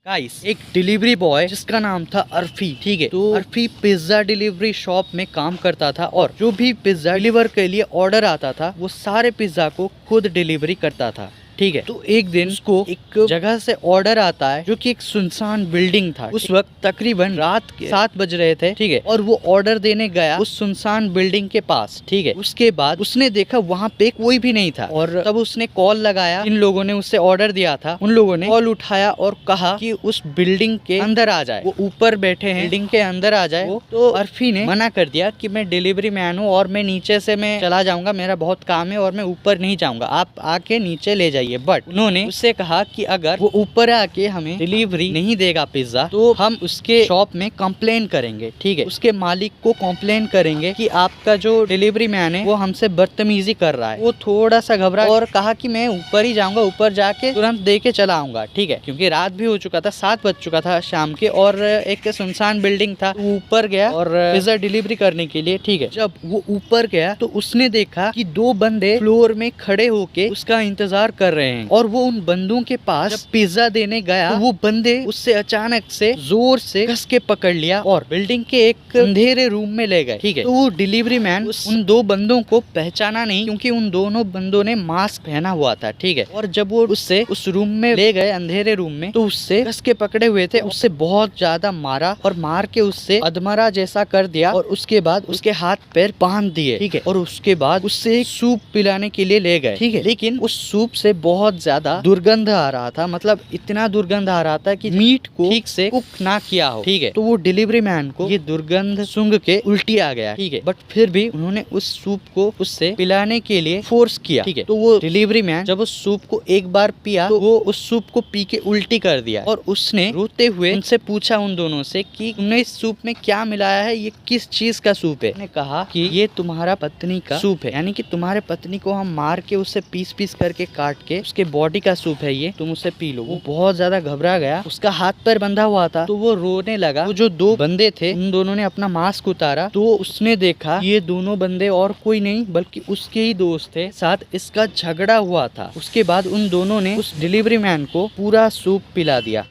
Guys, एक delivery boy जिसका नाम था अरफी, ठीक है। तो अरफी पिज्जा डिलीवरी शॉप में काम करता था और जो भी पिज्जा डिलीवर के लिए ऑर्डर आता था वो सारे पिज्जा को खुद डिलीवरी करता था, ठीक है। तो एक दिन उसको एक जगह से ऑर्डर आता है जो कि एक सुनसान बिल्डिंग था। उस वक्त तकरीबन रात के 7 बज रहे थे, ठीक है। और वो ऑर्डर देने गया उस सुनसान बिल्डिंग के पास, ठीक है। उसके बाद उसने देखा वहाँ पे कोई भी नहीं था और तब उसने कॉल लगाया। इन लोगों ने उससे ऑर्डर दिया था, उन लोगों ने कॉल उठाया और कहा कि उस बिल्डिंग के अंदर आ जाए, वो ऊपर बैठे हैं, बिल्डिंग के अंदर आ जाए। तो अरफी ने मना कर दिया कि मैं डिलीवरी मैन हूँ और मैं नीचे से मैं चला जाऊंगा, मेरा बहुत काम है और मैं ऊपर नहीं जाऊंगा, आप आके नीचे ले जाइए। बट उन्होंने उससे कहा कि अगर वो ऊपर आके हमें डिलीवरी नहीं देगा पिज्जा तो हम उसके शॉप में कंप्लेन करेंगे, ठीक है। उसके मालिक को कंप्लेन करेंगे कि आपका जो डिलीवरी मैन है वो हमसे बदतमीजी कर रहा है। वो थोड़ा सा घबरा और कहा कि मैं ऊपर ही जाऊंगा, ऊपर जाके तुरंत दे के चला आऊंगा, ठीक है। क्योंकि रात भी हो चुका था, 7 बज चुका था शाम के और एक सुनसान बिल्डिंग था। वो ऊपर गया और पिज्जा डिलीवरी करने के लिए, ठीक है। जब वो ऊपर गया तो उसने देखा कि 2 बंदे फ्लोर में खड़े होके उसका इंतजार कर रहे हैं और वो उन बंदों के पास जब पिज्जा देने गया तो वो बंदे उससे अचानक से जोर से कस के पकड़ लिया और बिल्डिंग के एक अंधेरे रूम में ले गए, ठीक है। तो वो डिलीवरी मैन उन 2 बंदों को पहचाना नहीं क्योंकि उन दोनों बंदों ने मास्क पहना हुआ था, ठीक है। और जब वो उससे उस रूम में ले गए, अंधेरे रूम में, तो उससे कस के पकड़े हुए थे, उससे बहुत ज्यादा मारा और मार के उससे अधमरा जैसा कर दिया और उसके बाद उसके हाथ पैर बांध दिए, ठीक है। और उसके बाद उससे एक सूप पिलाने के लिए ले गए, ठीक है। लेकिन उस सूप से बहुत ज्यादा दुर्गंध आ रहा था, मतलब इतना दुर्गंध आ रहा था कि मीट को ठीक से कुक ना किया हो, ठीक है। तो वो डिलीवरी मैन को ये दुर्गंध सूंघ के उल्टी आ गया, ठीक है। बट फिर भी उन्होंने उस सूप को उससे पिलाने के लिए फोर्स किया, ठीक है। तो वो डिलीवरी मैन जब उस सूप को एक बार पिया तो वो उस सूप को पी के उल्टी कर दिया और उसने रोते हुए उनसे पूछा, उन दोनों से, कि तुमने इस सूप में क्या मिलाया है, ये किस चीज का सूप है। उन्होंने कहा कि ये तुम्हारा पत्नी का सूप है, यानी कि तुम्हारे पत्नी को हम मार के उससे पीस पीस करके काट के उसके बॉडी का सूप है ये, तुम उसे पी लो। वो बहुत ज्यादा घबरा गया, उसका हाथ पैर बंधा हुआ था तो वो रोने लगा। वो जो 2 बंदे थे उन दोनों ने अपना मास्क उतारा तो उसने देखा ये दोनों बंदे और कोई नहीं बल्कि उसके ही दोस्त थे, साथ इसका झगड़ा हुआ था। उसके बाद उन दोनों ने उस डिलीवरी मैन को पूरा सूप पिला दिया।